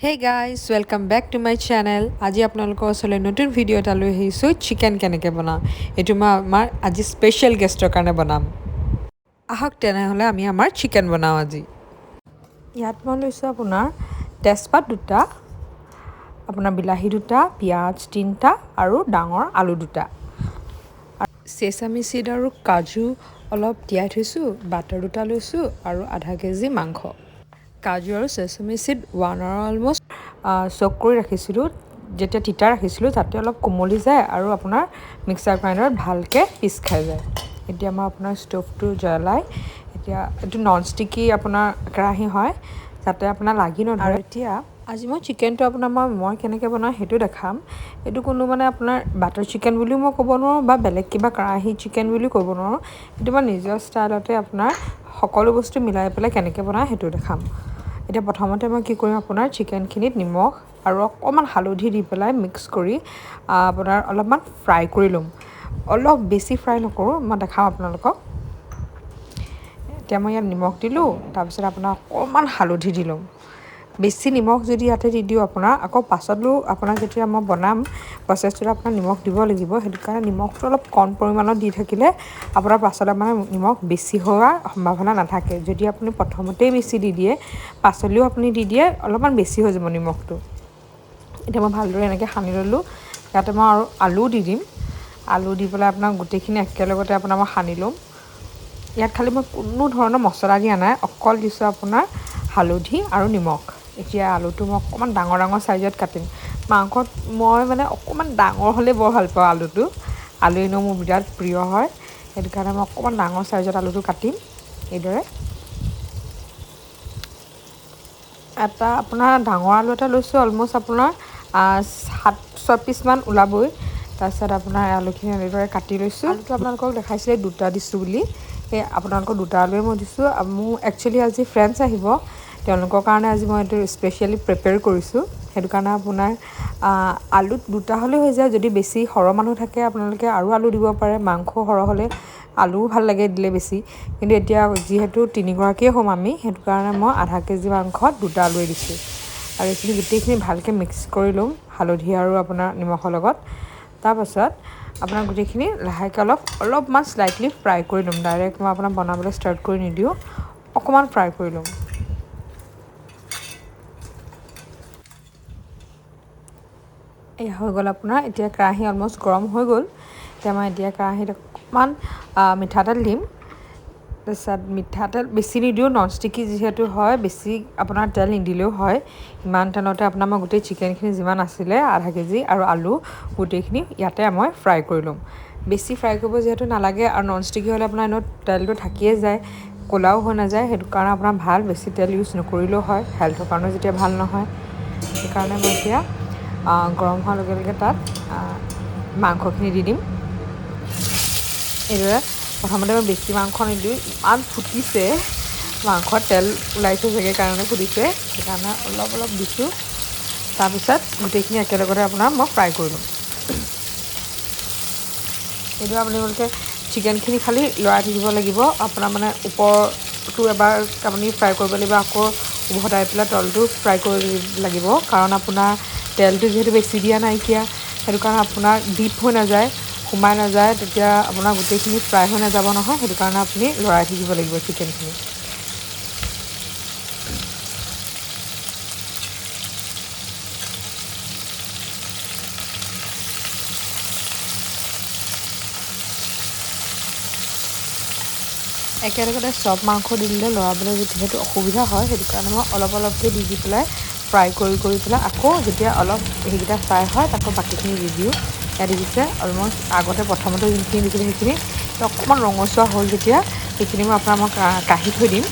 Hey guys, welcome back to my channel. আজি আপোনালোকৰ ওচৰলৈ নতুন ভিডিঅ' এটা লৈ আহিছোঁ চিকেন কেনেকৈ বনাওঁ এইটো মই আমাৰ আজি স্পেচিয়েল গেষ্টৰ কাৰণে বনাম আহক তেনেহ'লে আমি আমাৰ চিকেন বনাওঁ আজি ইয়াত মই লৈছোঁ আপোনাৰ তেজপাত দুটা আপোনাৰ বিলাহী দুটা পিঁয়াজ তিনিটা আৰু ডাঙৰ আলু দুটা চেচামি চিড আৰু কাজু অলপ তিয়াই থৈছোঁ বাটাৰ দুটা লৈছোঁ আৰু আধা কেজি মাংস কাজু আৰু চেচমি চিড 1 আৱাৰ অলমষ্ট চক কৰি ৰাখিছিলোঁ যেতিয়া তিতা ৰাখিছিলোঁ তাতে অলপ কোমলি যায় আৰু আপোনাৰ মিক্সাৰ গ্ৰাইণ্ডাৰত ভালকৈ পিচ খাই যায় এতিয়া মই আপোনাৰ ষ্ট'ভটো জ্বলাই এতিয়া এইটো নন ষ্টিকি আপোনাৰ কেৰাহী হয় যাতে আপোনাৰ লাগি নধৰে আৰু এতিয়া আজি মই চিকেনটো আপোনাৰ মই কেনেকৈ বনাওঁ সেইটো দেখাম এইটো কোনো মানে আপোনাৰ বাটাৰ চিকেন বুলিও মই ক'ব নোৱাৰোঁ বা বেলেগ কিবা কেৰাহী চিকেন বুলিও ক'ব নোৱাৰোঁ এইটো মই নিজৰ ষ্টাইলতে আপোনাৰ সকলো বস্তু মিলাই পেলাই কেনেকৈ বনাওঁ সেইটো দেখাম এতিয়া প্ৰথমতে মই কি কৰিম আপোনাৰ চিকেনখিনিত নিমখ আৰু অকণমান হালধি দি পেলাই মিক্স কৰি আপোনাৰ অলপমান ফ্ৰাই কৰি ল'ম অলপ বেছি ফ্ৰাই নকৰোঁ মই দেখাওঁ আপোনালোকক এতিয়া মই ইয়াত নিমখ দিলোঁ তাৰপিছত আপোনাৰ অকণমান হালধি দি ল'ম বেছি নিমখ যদি ইয়াতে দি দিওঁ আপোনাৰ আকৌ পাছতো আপোনাৰ যেতিয়া মই বনাম প্ৰচেছটোত আপোনাৰ নিমখ দিব লাগিব সেইটো কাৰণে নিমখটো অলপ কম পৰিমাণত দি থাকিলে আপোনাৰ পাছলৈ মানে নিমখ বেছি হোৱাৰ সম্ভাৱনা নাথাকে যদি আপুনি প্ৰথমতেই বেছি দি দিয়ে পাছলৈও আপুনি দি দিয়ে অলপমান বেছি হৈ যাব নিমখটো এতিয়া মই ভালদৰে এনেকৈ সানি ল'লোঁ ইয়াতে মই আৰু আলু দি দিম আলু দি পেলাই আপোনাৰ গোটেইখিনি একেলগতে আপোনাৰ মই সানি ল'ম ইয়াত খালি মই কোনো ধৰণৰ মছলা দিয়া নাই অকল দিছোঁ আপোনাৰ হালধি আৰু নিমখ এতিয়া আলুটো মই অকণমান ডাঙৰ ডাঙৰ চাইজত কাটিম মাংসত মই মানে অকণমান ডাঙৰ হ'লে বৰ ভাল পাওঁ আলু এনেও মোৰ বিৰাট প্ৰিয় হয় সেইটো কাৰণে মই অকণমান ডাঙৰ চাইজত আলুটো কাটিম এইদৰে এটা আপোনাৰ ডাঙৰ আলু এটা লৈছোঁ অলমষ্ট আপোনাৰ 7-6 পিচমান ওলাবই তাৰপিছত আপোনাৰ আলুখিনি এনেদৰে কাটি লৈছোঁ আলুটো আপোনালোকক দেখাইছিলে দুটা দিছোঁ বুলি সেই আপোনালোকৰ দুটা আলুৱে মই দিছোঁ মোৰ একচুৱেলি আজি ফ্ৰেণ্ডছ আহিব তেওঁলোকৰ কাৰণে আজি মই এইটো স্পেচিয়েলি প্ৰিপেয়াৰ কৰিছোঁ সেইটো কাৰণে আপোনাৰ আলু দুটা হ'লেও হৈ যায় যদি বেছি সৰহ মানুহ থাকে আপোনালোকে আৰু আলু দিব পাৰে মাংস সৰহ হ'লে আলুও ভাল লাগে দিলে বেছি কিন্তু এতিয়া যিহেতু 3গৰাকীয়ে হ'ম আমি সেইটো কাৰণে মই আধা কেজি মাংসত দুটা আলুৱে দিছোঁ আৰু এইখিনি গোটেইখিনি ভালকৈ মিক্স কৰি ল'ম হালধি আৰু আপোনাৰ নিমখৰ লগত তাৰপাছত আপোনাৰ গোটেইখিনি লাহেকৈ অলপমান স্লাইটলি ফ্ৰাই কৰি ল'ম ডাইৰেক্ট মই আপোনাৰ বনাবলৈ ষ্টাৰ্ট কৰি নিদিওঁ অকণমান ফ্ৰাই কৰি ল'ম এয়া হৈ গ'ল আপোনাৰ এতিয়া কেৰাহী অলমষ্ট গৰম হৈ গ'ল এতিয়া মই কেৰাহীত অকণমান মিঠাতেল দিম তাৰপিছত মিঠাতেল বেছি নিদিওঁ নন ষ্টিকি যিহেতু হয় বেছি আপোনাৰ তেল নিদিলেও হয় ইমান তেলতে আপোনাৰ মই গোটেই চিকেনখিনি যিমান আছিলে আধা কেজি আৰু আলু গোটেইখিনি ইয়াতে মই ফ্ৰাই কৰি ল'ম বেছি ফ্ৰাই কৰিব যিহেতু নালাগে আৰু নন ষ্টিকি হ'লে আপোনাৰ এনেও তেলটো থাকিয়ে যায় ক'লাও হৈ নাযায় সেইটো কাৰণে আপোনাৰ ভাল বেছি তেল ইউজ নকৰিলেও হয় হেল্থৰ কাৰণেও যেতিয়া ভাল নহয় সেইকাৰণে মই এতিয়া গৰম হোৱাৰ লগে লগে তাত মাংসখিনি দি দিম এইদৰে প্ৰথমতে মই বেছি মাংস নিদিওঁ ইমান ফুটিছে মাংসত তেল ওলাইছে চাগে কাৰণে ফুটিছে সেইকাৰণে অলপ দিছোঁ তাৰপিছত গোটেইখিনি একেলগতে আপোনাৰ মই ফ্ৰাই কৰি ল'ম এইদৰে আপোনালোকে চিকেনখিনি খালি লৰাই থাকিব লাগিব আপোনাৰ মানে ওপৰটো এবাৰ আপুনি ফ্ৰাই কৰিব লাগিব আকৌ উভতাই পেলাই তলটো ফ্ৰাই কৰিব লাগিব কাৰণ আপোনাৰ তেলটো যিহেতু বেছি দিয়া নাইকিয়া সেইটো কাৰণে আপোনাৰ ডিপ হৈ নাযায় সোমাই নাযায় তেতিয়া আপোনাৰ গোটেইখিনি ফ্ৰাই হৈ নাযাব নহয় সেইটো কাৰণে আপুনি লৰাই থাকিব লাগিব চিকেনখিনি একেলগতে চব মাংস দি দিলে লৰাবলৈ যিহেতু অসুবিধা হয় সেইটো কাৰণে মই অলপকৈ দি পেলাই ফ্ৰাই কৰি পেলাই আকৌ যেতিয়া অলপ সেইকেইটা ফ্ৰাই হয় আকৌ বাকীখিনি দি দিওঁ ইয়াত দিছে অলমষ্ট আগতে প্ৰথমতে যোনখিনি দিছিলোঁ সেইখিনি অকণমান ৰঙচুৱা হ'ল যেতিয়া সেইখিনি মই কাঢ়ি থৈ দিম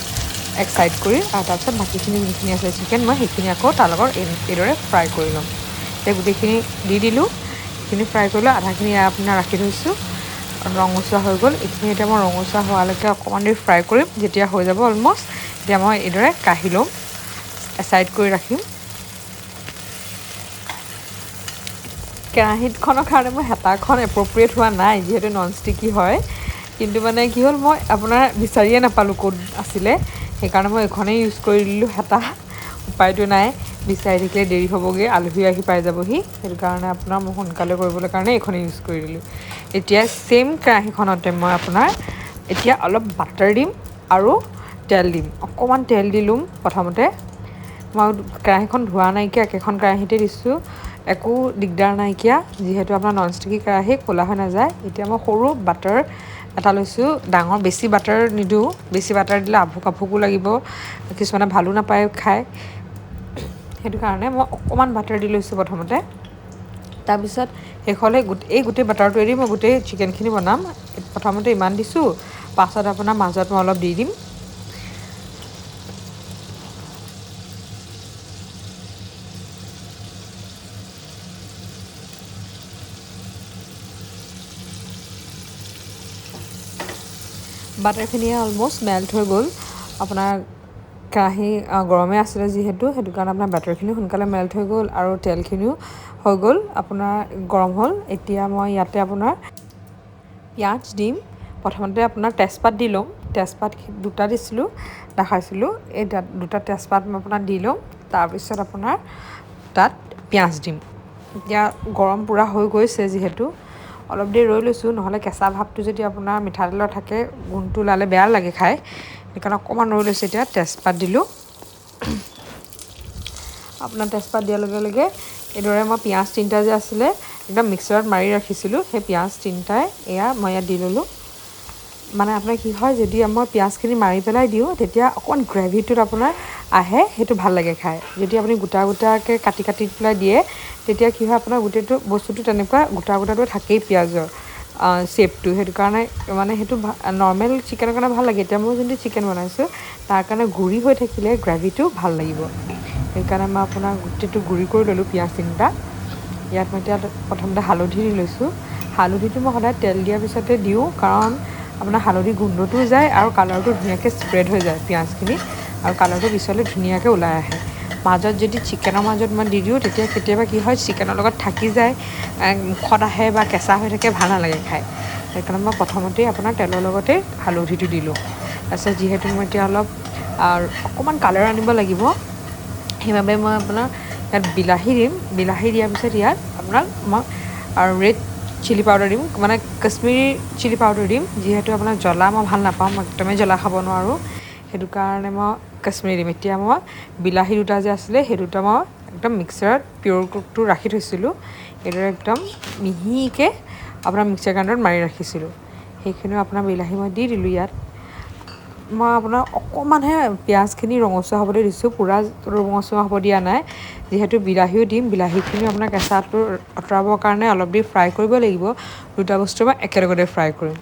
এক চাইড কৰি আৰু তাৰপিছত বাকীখিনি যোনখিনি আছে চিকেন মই সেইখিনি আকৌ তাৰ লগত এইদৰে ফ্ৰাই কৰি ল'ম এতিয়া গোটেইখিনি দি দিলোঁ সেইখিনি ফ্ৰাই কৰিলোঁ আধাখিনি আপোনাৰ ৰাখি থৈছোঁ ৰঙচুৱা হৈ গ'ল এইখিনি এতিয়া মই ৰঙচুৱা হোৱালৈকে অকণমান দেৰি ফ্ৰাই কৰিম যেতিয়া হৈ যাব অলমষ্ট এতিয়া মই এইদৰে কাঢ়ি ল'ম এচাইড কৰি ৰাখিম কেৰাহীখনৰ কাৰণে মই হেতাখন এপ্ৰপ্ৰিয়েট হোৱা নাই যিহেতু নন ষ্টিকি হয় কিন্তু মানে কি হ'ল মই আপোনাৰ বিচাৰিয়ে নাপালোঁ ক'ত আছিলে সেইকাৰণে মই এইখনেই ইউজ কৰি দিলোঁ হেতা উপায়টো নাই, বিচাৰি থাকিলে দেৰি হ'বগৈ, আলহী আহি পাই যাবহি। সেইটো কাৰণে আপোনাৰ মই সোনকালে কৰিবলৈ কাৰণে এইখন ইউজ কৰি দিলোঁ। এতিয়া ছেইম কেৰাহীখনতে মই আপোনাৰ এতিয়া অলপ বাটাৰ দিম আৰু তেল দিম। অকণমান তেল দিলোঁ প্ৰথমতে। মই কেৰাহীখন ধোৱা নাইকিয়া, একেখন কেৰাহীতে দিছোঁ, একো দিগদাৰ নাইকিয়া, যিহেতু আপোনাৰ ননষ্টিকি কেৰাহী ক'লা হৈ নাযায়। এতিয়া মই সৰু বাটাৰ এটা লৈছোঁ, ডাঙৰ বেছি বাটাৰ নিদিওঁ, বেছি বাটাৰ দিলে আভোক আভোকো লাগিব, কিছুমানে ভালো নাপায় খাই। সেইটো কাৰণে মই অকণমান বাটাৰ দি লৈছোঁ প্ৰথমতে। তাৰপিছত শেষলৈ এই গোটেই বাটাৰটোৱেদি মই গোটেই চিকেনখিনি বনাম। প্ৰথমতে ইমান দিছোঁ, পাছত আপোনাৰ মাজত মই অলপ দি দিম। বাটাৰখিনি অলম'ষ্ট মেল্ট হৈ গ'ল। আপোনাৰ কেৰাহী গৰমে আছিলে যিহেতু, সেইটো কাৰণে আপোনাৰ বাটাৰখিনি সোনকালে মেল্ট হৈ গ'ল আৰু তেলখিনিও হৈ গ'ল, আপোনাৰ গৰম হ'ল। এতিয়া মই ইয়াতে আপোনাৰ পিঁয়াজ দিম। প্ৰথমতে আপোনাৰ তেজপাত দি ল'ম, তেজপাত 2টা দিছিলোঁ, দেখাইছিলোঁ। এই 2টা তেজপাত মই আপোনাৰ দি ল'ম, তাৰপিছত আপোনাৰ তাত পিঁয়াজ দিম। এতিয়া গৰম পূৰা হৈ গৈছে যিহেতু, অলপ দেৰি ৰৈ লৈছোঁ, নহ'লে কেঁচা ভাৱটো যদি আপোনাৰ মিঠাতেলৰ থাকে, গোন্ধটো ওলালে বেয়া লাগে খাই। সেইকাৰণে অকণমান ৰৈ লৈছোঁ। এতিয়া তেজপাত দিলোঁ। আপোনাৰ তেজপাত দিয়াৰ লগে লগে এইদৰে মই পিঁয়াজ 3টা যে আছিলে একদম মিক্সাৰত মাৰি ৰাখিছিলোঁ, সেই পিঁয়াজ 3টাই এয়া মই ইয়াত দি ল'লোঁ। মানে আপোনাৰ কি হয়, যদি মই পিঁয়াজখিনি মাৰি পেলাই দিওঁ, তেতিয়া অকণমান গ্ৰেভিটোত আপোনাৰ আহে, সেইটো ভাল লাগে খাই। যদি আপুনি গোটা গোটাকৈ কাটি কাটি পেলাই দিয়ে, তেতিয়া কি হয়, আপোনাৰ গোটেইটো বস্তুটো তেনেকুৱা গোটা গোটাটো থাকেই পিঁয়াজৰ শ্বেপটো। সেইটো কাৰণে মানে সেইটো নৰ্মেল চিকেনৰ কাৰণে ভাল লাগে। এতিয়া মই যোনটো চিকেন বনাইছোঁ, তাৰ কাৰণে গুড়ি হৈ থাকিলে গ্ৰেভিটো ভাল লাগিব। সেইকাৰণে মই আপোনাৰ গোটেইটো গুড়ি কৰি ল'লোঁ পিঁয়াজ 3টা। ইয়াত মই এতিয়া প্ৰথমতে হালধি দি লৈছোঁ। হালধিটো মই সদায় তেল দিয়াৰ পিছতে দিওঁ, কাৰণ আপোনাৰ হালধি গোন্ধটোও যায় আৰু কালাৰটো ধুনীয়াকৈ স্প্ৰেড হৈ যায় পিঁয়াজখিনি, আৰু কালাৰটো পিছলৈ ধুনীয়াকৈ ওলাই আহে। মাজত যদি চিকেনৰ মাজত মই দি দিওঁ, তেতিয়া কেতিয়াবা কি হয়, চিকেনৰ লগত থাকি যায়, মুখত আহে বা কেঁচা হৈ থাকে, ভাল নালাগে খাই। সেইকাৰণে মই প্ৰথমতেই আপোনাৰ তেলৰ লগতে হালধিটো দিলোঁ। তাৰপিছত যিহেতু মই এতিয়া অকণমান কালাৰ আনিব লাগিব, সেইবাবে মই আপোনাৰ ইয়াত বিলাহী দিম। বিলাহী দিয়াৰ পিছত ইয়াত আপোনাক মই ৰেড চিলি পাউডাৰ দিম, মানে কাশ্মীৰী চিলি পাউডাৰ দিম। যিহেতু আপোনাৰ জ্বলা মই ভাল নাপাওঁ, মই একদমেই জ্বলা খাব নোৱাৰোঁ, সেইটো কাৰণে মই কাশ্মীৰী দিম। এতিয়া মই বিলাহী 2টা যে আছিলে, সেই 2টা মই একদম মিক্সাৰত পিয়ৰটো ৰাখি থৈছিলোঁ, এইদৰে একদম মিহিকৈ আপোনাৰ মিক্সাৰ গ্ৰাইণ্ডাৰত মাৰি ৰাখিছিলোঁ। সেইখিনিও আপোনাৰ বিলাহী মই দি দিলোঁ ইয়াত। মই আপোনাৰ অকণমানহে পিঁয়াজখিনি ৰঙচুৱা হ'বলৈ দিছোঁ, পূৰা ৰঙচুৱা হ'ব দিয়া নাই। যিহেতু বিলাহীও দিম, বিলাহীখিনিও আপোনাৰ কেঁচাটো আঁতৰাবৰ কাৰণে অলপ দেৰি ফ্ৰাই কৰিব লাগিব। 2টা বস্তু মই একেলগতে ফ্ৰাই কৰিম।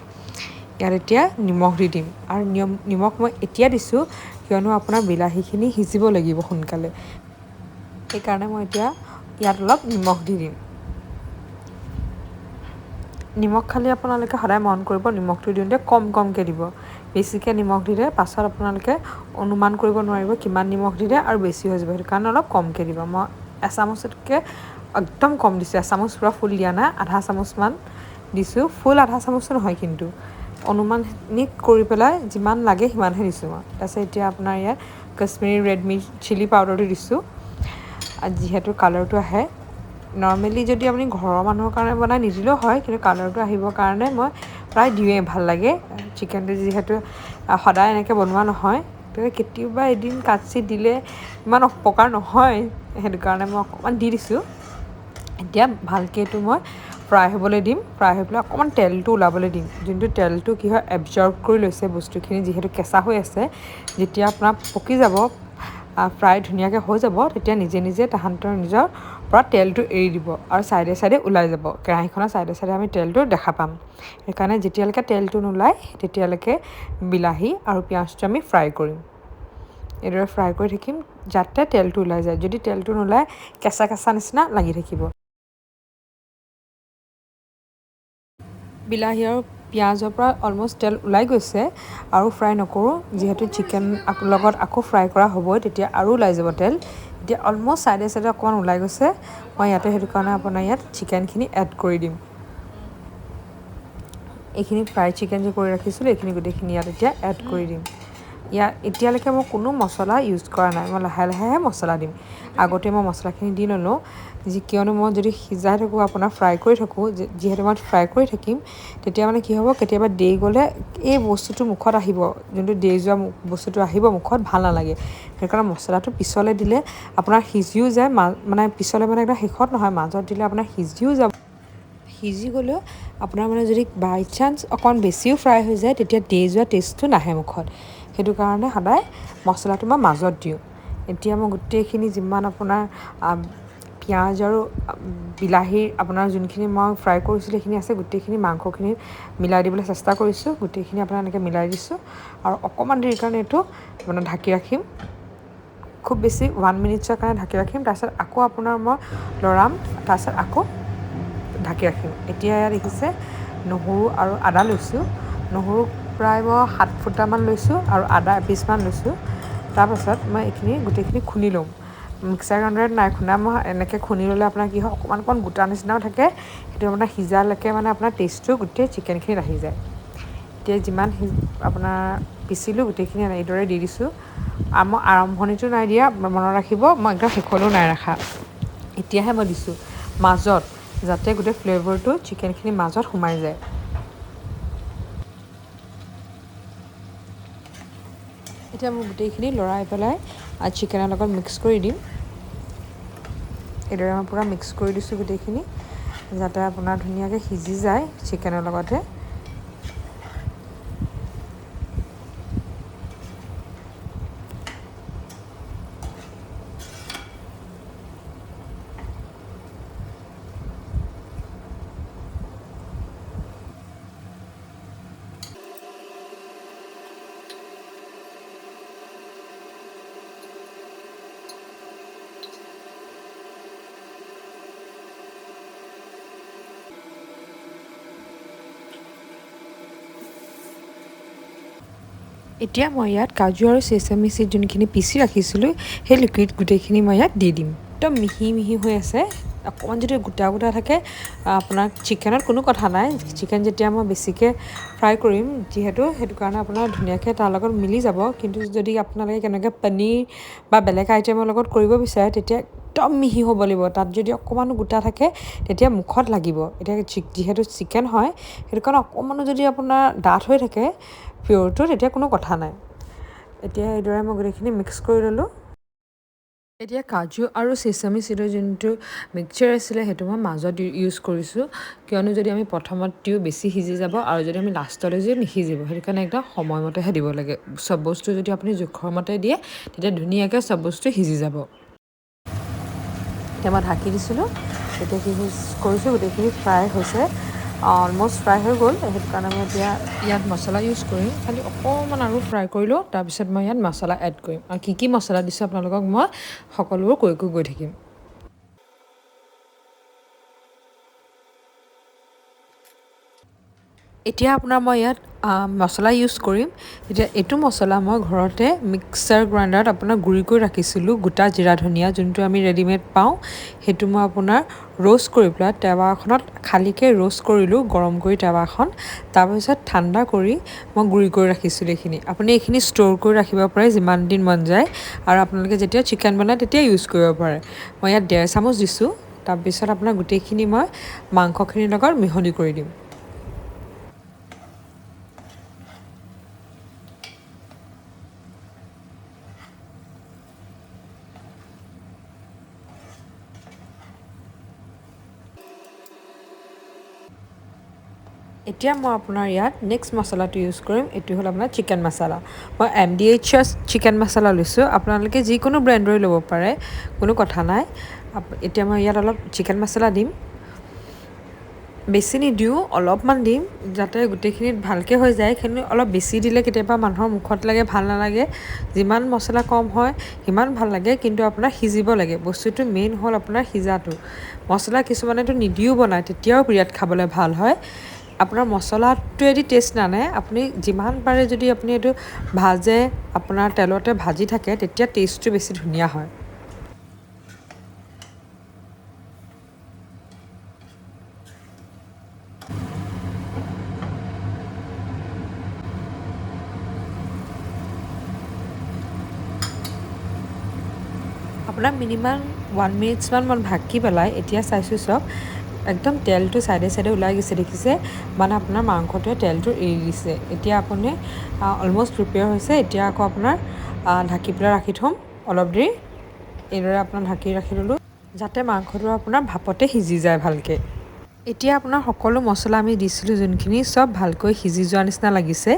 ইয়াত এতিয়া নিমখ দি দিম, আৰু নিমখ মই এতিয়া দিছোঁ, কিয়নো আপোনাৰ বিলাহীখিনি সিজিব লাগিব সোনকালে। সেইকাৰণে মই এতিয়া ইয়াত অলপ নিমখ দি দিম। নিমখ খালি আপোনালোকে সদায় মন কৰিব, নিমখটো দিওঁতে কম কমকৈ দিব। বেছিকৈ নিমখ দিলে পাছত আপোনালোকে অনুমান কৰিব নোৱাৰিব কিমান নিমখ দিলে আৰু বেছি হৈ যাব। সেইটো কাৰণে অলপ কমকৈ দিব। মই এচামুচতকৈ একদম কম দিছোঁ, এচামুচ পূৰা ফুল দিয়া নাই, আধা চামুচমান দিছোঁ। ফুল আধা চামুচো নহয় কিন্তু, অনুমানিক কৰি পেলাই যিমান লাগে সিমানহে দিছোঁ মই। তাৰপিছত এতিয়া আপোনাৰ ইয়াত কাশ্মীৰী ৰেড চিলি পাউডাৰটো দিছোঁ, যিহেতু কালাৰটো আহে। নৰ্মেলি যদি আপুনি ঘৰৰ মানুহৰ কাৰণে বনাই নিদিলেও হয়, কিন্তু কালাৰটো আহিবৰ কাৰণে মই প্ৰায় দিওঁৱেই, ভাল লাগে চিকেনটো। যিহেতু সদায় এনেকৈ বনোৱা নহয়, কেতিয়াবা এদিন কাটচিট দিলে ইমান অপকাৰ নহয়, সেইটো কাৰণে মই অকণমান দি দিছোঁ। এতিয়া ভালকৈ এইটো মই ফ্ৰাই হ'বলৈ দিম। ফ্ৰাই হৈ পেলাই অকণমান তেলটো ওলাবলৈ দিম। যোনটো তেলটো কি হয়, এবজৰ্ব কৰি লৈছে বস্তুখিনি, যিহেতু কেঁচা হৈ আছে। যেতিয়া আপোনাৰ পকি যাব, ফ্ৰাই ধুনীয়াকৈ হৈ যাব, তেতিয়া নিজে নিজে তাহাঁতৰ নিজৰ পৰা তেলটো এৰি দিব, আৰু ছাইডে ছাইডে ওলাই যাব। কেৰাহীখনৰ ছাইডে ছাইডে আমি তেলটো দেখা পাম। সেইকাৰণে যেতিয়ালৈকে তেলটো নোলায়, তেতিয়ালৈকে বিলাহী আৰু পিঁয়াজটো আমি ফ্ৰাই কৰিম। এইদৰে ফ্ৰাই কৰি থাকিম যাতে তেলটো ওলাই যায়। যদি তেলটো নোলায়, কেঁচা কেঁচা নিচিনা লাগি থাকিব। বিলাহী আৰু পিঁয়াজৰ পৰা অলম'ষ্ট তেল ওলাই গৈছে, আৰু ফ্ৰাই নকৰোঁ, যিহেতু চিকেন লগত আকৌ ফ্ৰাই কৰা হ'বই, তেতিয়া আৰু ওলাই যাব তেল। এতিয়া অলম'ষ্ট ছাইডে ছাইডে অকণমান ওলাই গৈছে। মই ইয়াতে সেইটো কাৰণে আপোনাৰ ইয়াত চিকেনখিনি এড কৰি দিম। এইখিনি ফ্ৰাই চিকেন যে কৰি ৰাখিছিলোঁ, এইখিনি গোটেইখিনি ইয়াত এতিয়া এড কৰি দিম। এতিয়ালৈকে মই কোনো মছলা ইউজ কৰা নাই, মই লাহে লাহেহে মছলা দিম। আগতে মই মছলাখিনি দি নলওঁ, কিয়নো মই যদি সিজাই থাকোঁ আপোনাৰ ফ্ৰাই কৰি থাকোঁ, যিহেতু মই ফ্ৰাই কৰি থাকিম, তেতিয়া মানে কি হ'ব, কেতিয়াবা দেই গ'লে এই বস্তুটো মুখত আহিব, যোনটো দেই যোৱা বস্তুটো আহিব মুখত, ভাল নালাগে। সেইকাৰণে মছলাটো পিছলৈ দিলে আপোনাৰ সিজিও যায়, মানে পিছলৈ মানে একদম শেষত নহয়, মাজত দিলে আপোনাৰ সিজিও যাব। সিজি গ'লেও আপোনাৰ মানে যদি বাই চান্স অকণ বেছিও ফ্ৰাই হৈ যায়, তেতিয়া দেই যোৱা টেষ্টটো নাহে মুখত। সেইটো কাৰণে সদায় মছলাটো মই মাজত দিওঁ। এতিয়া মই গোটেইখিনি যিমান আপোনাৰ পিঁয়াজ আৰু বিলাহীৰ আপোনাৰ যোনখিনি মই ফ্ৰাই কৰিছিলোঁ সেইখিনি আছে, গোটেইখিনি মাংসখিনি মিলাই দিবলৈ চেষ্টা কৰিছোঁ। গোটেইখিনি আপোনাৰ এনেকৈ মিলাই দিছোঁ আৰু অকণমান দেৰিৰ কাৰণে এইটো আপোনাৰ ঢাকি ৰাখিম। খুব বেছি 1 মিনিটছৰ কাৰণে ঢাকি ৰাখিম। তাৰপিছত আকৌ আপোনাৰ মই লৰাম, তাৰপিছত আকৌ ঢাকি ৰাখিম। এতিয়া দেখিছে নহৰু আৰু আদা লৈছোঁ। নহৰু প্ৰায় মই 7 ফুটামান লৈছোঁ আৰু আদা এপিচমান লৈছোঁ। তাৰপাছত মই এইখিনি গোটেইখিনি খুন্দি ল'ম। মিক্সাৰ গ্ৰাইণ্ডাৰত নাই খুন্দা, মই এনেকৈ খুন্দি ল'লে আপোনাৰ কি হয়, অকণমান অকণমান গোটা নিচিনাও থাকে। সেইটো আপোনাৰ সিজালৈকে মানে আপোনাৰ টেষ্টটো গোটেই চিকেনখিনিত আহি যায়। এতিয়া যিমান আপোনাৰ পিচিলোঁ গোটেইখিনি এইদৰে দি দিছোঁ। আৰু মই আৰম্ভণিটো নাই দিয়া, মনত ৰাখিব, মই একদম শেষলৈও নাই ৰখা। এতিয়াহে মই দিছোঁ মাজত, যাতে গোটেই ফ্লেভাৰটো চিকেনখিনিৰ মাজত সোমাই যায়। এতিয়া মই গোটেইখিনি লৰাই পেলাই চিকেনৰ লগত মিক্স কৰি দিম। এইদৰে মই পূৰা মিক্স কৰি দিছোঁ গোটেইখিনি, যাতে আপোনাৰ ধুনীয়াকৈ সিজি যায় চিকেনৰ লগতে। এতিয়া মই ইয়াত কাজু আৰু চেচামি চিড যোনখিনি পিচি ৰাখিছিলোঁ, সেই লিকুইড গোটেইখিনি মই ইয়াত দি দিম। একদম মিহি মিহি হৈ আছে। অকণমান যদি গোটা গোটা থাকে, আপোনাৰ চিকেনত কোনো কথা নাই। চিকেন যেতিয়া মই বেছিকৈ ফ্ৰাই কৰিম যিহেতু, সেইটো কাৰণে আপোনাৰ ধুনীয়াকৈ তাৰ লগত মিলি যাব। কিন্তু যদি আপোনালোকে কেনেকৈ পনীৰ বা বেলেগ আইটেমৰ লগত কৰিব বিচাৰে, তেতিয়া একদম মিহি হ'ব লাগিব। তাত যদি অকণমানো গোটা থাকে, তেতিয়া মুখত লাগিব। এতিয়া যিহেতু চিকেন হয়, সেইটো কাৰণে অকণমানো যদি আপোনাৰ ডাঠ হৈ থাকে পিয়ৰটো, তেতিয়া কোনো কথা নাই। এতিয়া এইদৰে মই গোটেইখিনি মিক্স কৰি ল'লোঁ। এতিয়া কাজু আৰু চেচামি চিডৰ যোনটো মিক্সচাৰ আছিলে, সেইটো মই মাজত ইউজ কৰিছোঁ। কিয়নো যদি আমি প্ৰথমত দিওঁ বেছি সিজি যাব, আৰু যদি আমি লাষ্টলৈ দিওঁ নিসিজিব। সেইটো কাৰণে একদম সময়মতেহে দিব লাগে। চব বস্তু যদি আপুনি জোখৰ মতে দিয়ে, তেতিয়া ধুনীয়াকৈ চব বস্তু সিজি যাব। এতিয়া মই ঢাকি দিছিলোঁ। এতিয়া কি কৰিছোঁ, গোটেইখিনি ফ্ৰাই হৈছে, অলম'ষ্ট ফ্ৰাই হৈ গ'ল। সেইটো কাৰণে মই এতিয়া ইয়াত মছলা ইউজ কৰিম। খালি অকণমান আৰু ফ্ৰাই কৰি লওঁ, তাৰপিছত মই ইয়াত মছলা এড কৰিম। আৰু কি মছলা দিছোঁ আপোনালোকক মই সকলোবোৰ কৈ গৈ থাকিম। এতিয়া আপোনাৰ মই ইয়াত মছলা ইউজ কৰিম। এতিয়া এইটো মছলা মই ঘৰতে মিক্সাৰ গ্ৰাইণ্ডাৰত আপোনাৰ গুড়ি কৰি ৰাখিছিলোঁ, গোটা জিৰা ধনিয়া যোনটো আমি ৰেডিমেড পাওঁ। সেইটো মই আপোনাৰ ৰ'ষ্ট কৰি পেলাই টাৱা এখনত খালীকৈ ৰ'ষ্ট কৰিলোঁ, গৰম কৰি টাৱাখন। তাৰপিছত ঠাণ্ডা কৰি মই গুড়ি কৰি ৰাখিছিলোঁ এইখিনি। আপুনি এইখিনি ষ্ট'ৰ কৰি ৰাখিব পাৰে যিমান দিন মন যায়, আৰু আপোনালোকে যেতিয়া চিকেন বনায় তেতিয়া ইউজ কৰিব পাৰে। মই ইয়াত 1.5 চামুচ দিছোঁ। তাৰপিছত আপোনাৰ গোটেইখিনি মই মাংসখিনিৰ লগত মিহলি কৰি দিম। এতিয়া মই আপোনাৰ ইয়াত নেক্সট মছলাটো ইউজ কৰিম। এইটো হ'ল আপোনাৰ চিকেন মছলা। মই MDHৰ চিকেন মছলা লৈছোঁ। আপোনালোকে যিকোনো ব্ৰেণ্ডৰে ল'ব পাৰে, কোনো কথা নাই। এতিয়া মই ইয়াত অলপ চিকেন মছলা দিম। বেছি নিদিওঁ, অলপমান দিম, যাতে গোটেইখিনিত ভালকৈ হৈ যায়। কিন্তু অলপ বেছি দিলে কেতিয়াবা মানুহৰ মুখত লাগে, ভাল নালাগে। যিমান মছলা কম হয় সিমান ভাল লাগে, কিন্তু আপোনাৰ সিজিব লাগে। বস্তুটো মেইন হ'ল আপোনাৰ সিজাটো। মছলা কিছুমানেতো নিদিও বনায়, তেতিয়াও বিৰাট খাবলৈ ভাল হয়। আপোনাৰ মছলাটোৱেদি টেষ্ট নানে। আপুনি যিমান পাৰে যদি আপুনি এইটো ভাজে, আপোনাৰ তেলতে ভাজি থাকে, তেতিয়া টেষ্টটো বেছি ধুনীয়া হয়। আপোনাৰ মিনিমাম 1 মিনিটছমান মই ঢাকি পেলাই এতিয়া চাইছোঁ চব একদম তেলটো চাইডে চাইডে ওলাই গৈছে দেখিছে মানে আপোনাৰ মাংসটোৱে তেলটো এৰি দিছে এতিয়া আপুনি অলম'ষ্ট প্ৰিপেয়াৰ হৈছে এতিয়া আকৌ আপোনাৰ ঢাকি পেলাই ৰাখি থ'ম অলপ দেৰি এইদৰে আপোনাৰ ঢাকি ৰাখি ল'লোঁ যাতে মাংসটো আপোনাৰ ভাপতে সিজি যায় ভালকৈ এতিয়া আপোনাৰ সকলো মছলা আমি দিছিলোঁ যোনখিনি চব ভালকৈ সিজি যোৱাৰ নিচিনা লাগিছে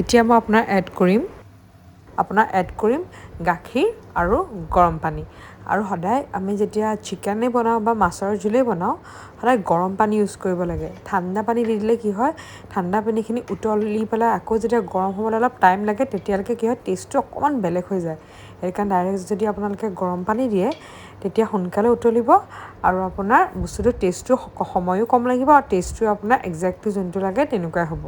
এতিয়া মই আপোনাৰ এড কৰিম গাখীৰ আৰু গৰম পানী আৰু সদায় আমি যেতিয়া চিকেনে বনাওঁ বা মাছৰ জোলেই বনাওঁ সদায় গৰম পানী ইউজ কৰিব লাগে ঠাণ্ডা পানী দি দিলে কি হয় ঠাণ্ডা পানীখিনি উতলি পেলাই আকৌ যেতিয়া গৰম হ'বলৈ অলপ টাইম লাগে তেতিয়ালৈকে কি হয় টেষ্টটো অকণমান বেলেগ হৈ যায় সেইকাৰণে ডাইৰেক্ট যদি আপোনালোকে গৰম পানী দিয়ে তেতিয়া সোনকালে উতলিব আৰু আপোনাৰ বস্তুটো টেষ্টটো সময়ো কম লাগিব আৰু টেষ্টটো আপোনাৰ একজেক্টলি যোনটো লাগে তেনেকুৱাই হ'ব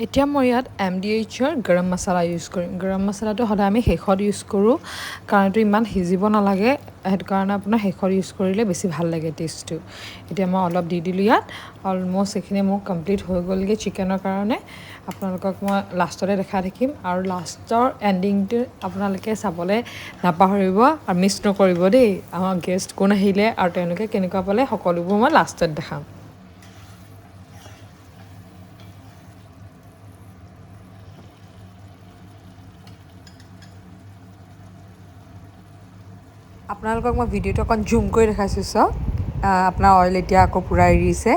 এতিয়া মই ইয়াত MDHৰ গৰম মছলা ইউজ কৰিম গৰম মছলাটো সদায় আমি শেষত ইউজ কৰোঁ কাৰণ এইটো ইমান সিজিব নালাগে সেইটো কাৰণে আপোনাৰ শেষত ইউজ কৰিলে বেছি ভাল লাগে টেষ্টটো এতিয়া মই অলপ দি দিলোঁ ইয়াত অলম'ষ্ট এইখিনি মোৰ কমপ্লিট হৈ গ'লগৈ চিকেনৰ কাৰণে আপোনালোকক মই লাষ্টতে দেখাই থাকিম আৰু লাষ্টৰ এণ্ডিংটো আপোনালোকে চাবলৈ নাপাহৰিব আৰু মিছ নকৰিব দেই আমাৰ গেষ্ট কোন আহিলে আৰু তেওঁলোকে কেনেকুৱা পালে সকলোবোৰ মই লাষ্টত দেখাম আপোনালোকক মই ভিডিঅ'টো অকণ জুম কৰি দেখাইছোঁ চাওক আপোনাৰ অইল এতিয়া আকৌ পূৰা এৰিছে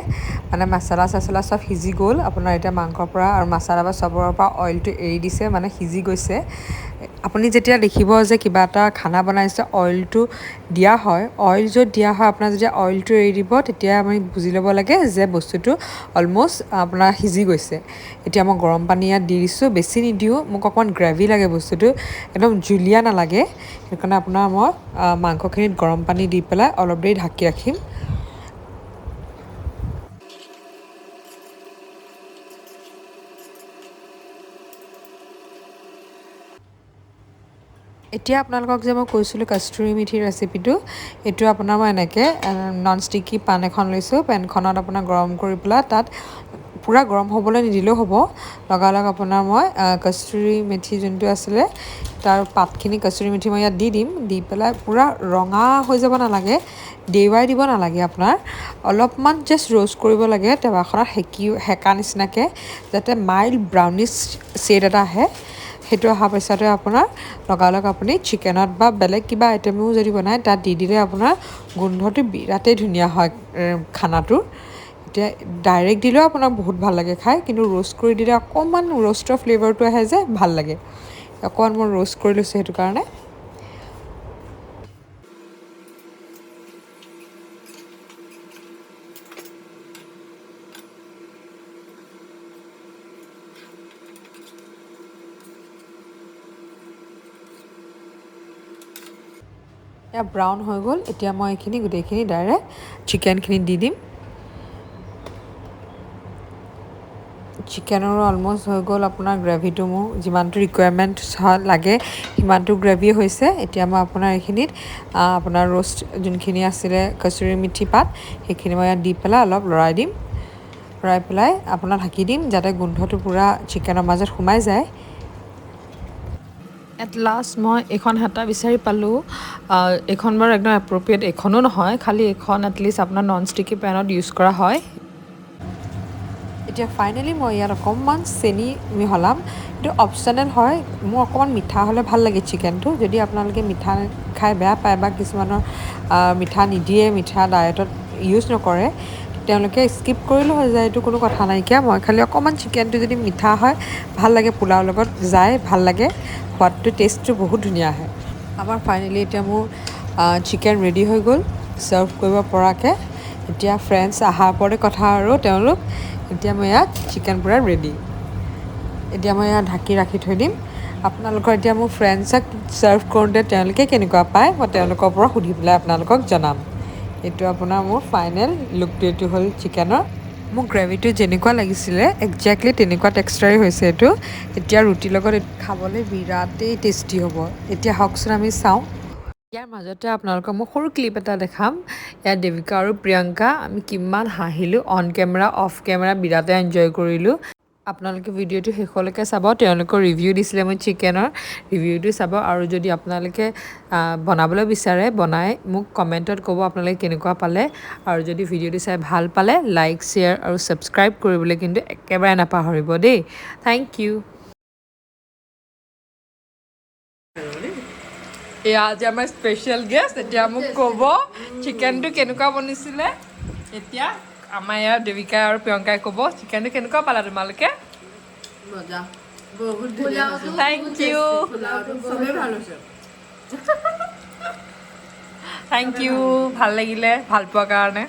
মানে মছলা চছলা চব সিজি গ'ল আপোনাৰ এতিয়া মাংসৰ পৰা আৰু মছলা বা চবৰৰ পৰা অইলটো এৰি দিছে মানে সিজি গৈছে আপুনি যেতিয়া দেখিব যে কিবা এটা খানা বনাইছে অইলটো দিয়া হয় অইল য'ত দিয়া হয় আপোনাৰ যেতিয়া অইলটো এৰি দিব তেতিয়া আমি বুজি ল'ব লাগে যে বস্তুটো অলম'ষ্ট আপোনাৰ সিজি গৈছে এতিয়া মই গৰম পানী ইয়াত দি দিছোঁ বেছি নিদিওঁ মোক অকণমান গ্ৰেভি লাগে বস্তুটো একদম জুলীয়া নালাগে সেইকাৰণে আপোনাৰ মই মাংসখিনিত গৰম পানী দি পেলাই অলপ দেৰি ঢাকি ৰাখিম এতিয়া আপোনালোকক যে মই কৈছিলোঁ কষ্টুৰি মেথিৰ ৰেচিপিটো এইটো আপোনাৰ মই এনেকৈ নন ষ্টিকি পান এখন লৈছোঁ পেনখনত আপোনাৰ গৰম কৰি পেলাই তাত পূৰা গৰম হ'বলৈ নিদিলেও হ'ব লগালগ আপোনাৰ মই কষ্টুৰি মেথি যোনটো আছিলে তাৰ পাতখিনি কষ্টুৰি মেথি মই ইয়াত দি দিম দি পেলাই পূৰা ৰঙা হৈ যাব নালাগে দেৱাই দিব নালাগে আপোনাৰ অলপমান জাষ্ট ৰ'ষ্ট কৰিব লাগে টেৱাখনত সেকা নিচিনাকৈ যাতে মাইল্ড ব্ৰাউনিছ শ্বেড এটা আহে সেইটো অহাৰ পিছতে আপোনাৰ লগালগ আপুনি চিকেনত বা বেলেগ কিবা আইটেমো যদি বনায় তাত দি দিলে আপোনাৰ গোন্ধটো বিৰাটেই ধুনীয়া হয় খানাটোৰ এতিয়া ডাইৰেক্ট দিলেও আপোনাৰ বহুত ভাল লাগে খাই কিন্তু ৰ'ষ্ট কৰি দিলে অকণমান ৰ'ষ্টৰ ফ্লেভাৰটো আহে যে ভাল লাগে অকণমান মই ৰ'ষ্ট কৰি লৈছোঁ সেইটো কাৰণে এয়া ব্ৰাউন হৈ গ'ল এতিয়া মই এইখিনি গোটেইখিনি ডাইৰেক্ট চিকেনখিনি দি দিম চিকেনৰো অলম'ষ্ট হৈ গ'ল আপোনাৰ গ্ৰেভিটো মোৰ যিমানটো ৰিকুৱাৰমেণ্ট লাগে সিমানটো গ্ৰেভি হৈছে এতিয়া মই আপোনাৰ এইখিনিত আপোনাৰ ৰ'ষ্ট যোনখিনি আছিলে কচুৰি মেথি পাত সেইখিনি মই ইয়াত দি পেলাই অলপ লৰাই দিম লৰাই পেলাই আপোনাৰ ঢাকি দিম যাতে গোন্ধটো পূৰা চিকেনৰ মাজত সোমাই যায় এট লাষ্ট মই এইখন হেতা বিচাৰি পালোঁ এইখন বাৰু একদম এপ্ৰপ্ৰিয়েট এইখনো নহয় খালি এইখন এটলিষ্ট আপোনাৰ নন ষ্টিকি পেনত ইউজ কৰা হয় এতিয়া ফাইনেলি মই ইয়াত অকণমান চেনি মিহলাম এইটো অপশ্যনেল হয় মোৰ অকণমান মিঠা হ'লে ভাল লাগে চিকেনটো যদি আপোনালোকে মিঠা খাই বেয়া পায় বা কিছুমানৰ মিঠা নিদিয়ে মিঠা ডায়েটত ইউজ নকৰে তেওঁলোকে স্কিপ কৰিলেও হৈ যায় এইটো কোনো কথা নাইকিয়া মই খালি অকণমান চিকেনটো যদি মিঠা হয় ভাল লাগে পোলাওৰ লগত যায় ভাল লাগে সোৱাদটো টেষ্টটো বহুত ধুনীয়া আহে আমাৰ ফাইনেলি এতিয়া মোৰ চিকেন ৰেডি হৈ গ'ল ছাৰ্ভ কৰিব পৰাকৈ এতিয়া ফ্ৰেণ্ডছ অহাৰ ওপৰতে কথা আৰু তেওঁলোক এতিয়া মই ইয়াত চিকেন পূৰা ৰেডি এতিয়া মই ইয়াত ঢাকি ৰাখি থৈ দিম আপোনালোকৰ এতিয়া মোৰ ফ্ৰেণ্ডছক ছাৰ্ভ কৰোঁতে তেওঁলোকে কেনেকুৱা পায় মই তেওঁলোকৰ পৰা সুধি পেলাই আপোনালোকক জনাম এইটো আপোনাৰ মোৰ ফাইনেল লুকটো এইটো হ'ল চিকেনৰ মোক গ্ৰেভিটো যেনেকুৱা লাগিছিলে একজেক্টলি তেনেকুৱা টেক্সচাৰে হৈছে এইটো এতিয়া ৰুটিৰ লগত খাবলৈ বিৰাটেই টেষ্টি হ'ব এতিয়া হওকচোন আমি চাওঁ ইয়াৰ মাজতে আপোনালোকক মই সৰু ক্লিপ এটা দেখাম ইয়াত দেৱিকা আৰু প্ৰিয়ংকা আমি কিমান হাঁহিলোঁ অন কেমেৰা অফ কেমেৰা বিৰাটেই এনজয় কৰিলোঁ আপোনালোকে ভিডিঅ'টো শেষলৈকে চাব তেওঁলোকৰ ৰিভিউ দিছিলে মই চিকেনৰ ৰিভিউটো চাব আৰু যদি আপোনালোকে বনাবলৈ বিচাৰে বনাই মোক কমেণ্টত ক'ব আপোনালোকে কেনেকুৱা পালে আৰু যদি ভিডিঅ'টো চাই ভাল পালে লাইক শ্বেয়াৰ আৰু ছাবস্ক্ৰাইব কৰিবলৈ কিন্তু একেবাৰে নাপাহৰিব দেই থেংক ইউ এয়া আজি আমাৰ স্পেচিয়েল গেষ্ট এতিয়া মোক ক'ব চিকেনটো কেনেকুৱা বনিছিলে এতিয়া আমাৰ ইয়াৰ দেৱিকা আৰু প্ৰিয়ংকাই ক'ব চিকেনটো কেনেকুৱা পালা তোমালোকে থেংক ইউ থেংক ইউ ভাল লাগিলে ভাল পোৱাৰ কাৰণে